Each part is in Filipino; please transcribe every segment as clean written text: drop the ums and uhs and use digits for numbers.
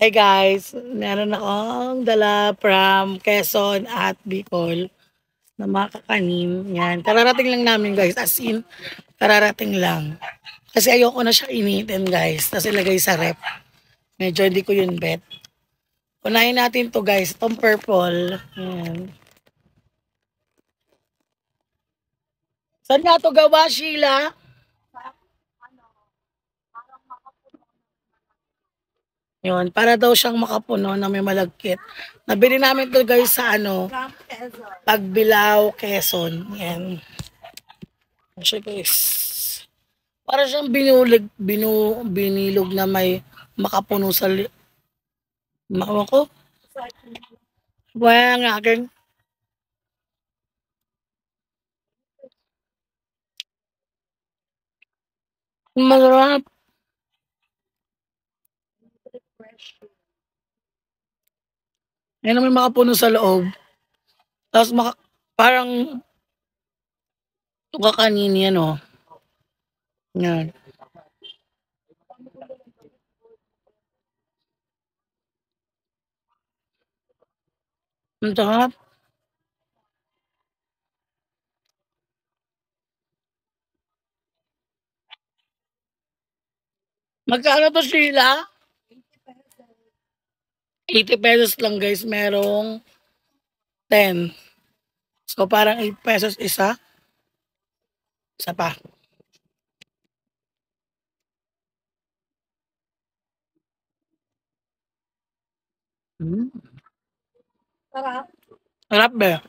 Hi guys, meron akong dala from Quezon at Bicol na mga kakanin. Yan, kararating lang namin guys, as in, kararating lang. Kasi ayoko na siya initin guys, tapos ilagay sa rep. Medyo hindi ko yun bet. Unahin natin to guys, itong purple. Yan. Saan nga to gawa, Sheila? Yun, para daw siyang makapuno na may malagkit. Nabili namin to guys sa Pagbilao, Quezon. Yan. Siya guys. Para siyang binilog na may makapuno sa mawa ko. Wala nga akin. Masarap. Yan na may makapuno sa loob. Tapos parang kakanin yan o. Yan. Ang sarap. Magkano to sila? 80 pesos lang guys. Merong 10. So parang 8 pesos isa. Isa pa. Hmm. Sarap. Sarap ba?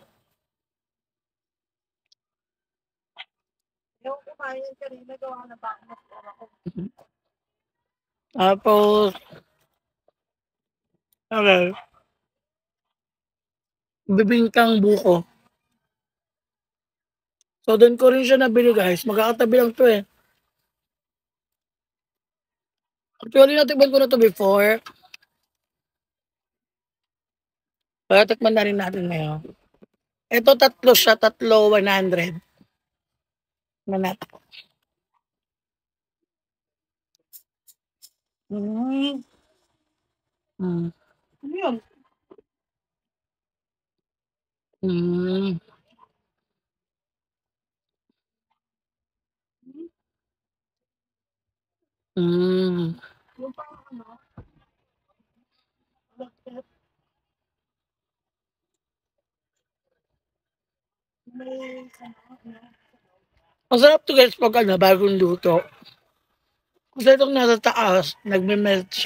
Yung kumain kanina gawa na ba ako? Tapos, okay. Bibingkang buko. So, doon ko rin siya nabili guys. Magkakatabi lang to eh. Actually, natikman ko na to before. Kaya tikman na rin natin ngayon. Ito tatlo siya, tatlo 100. Manat. Mm. Mm. Ano yun? Mm. Mm. Masarap to guys pag bagong luto. Kasi itong nasa taas, nagme-melt siya.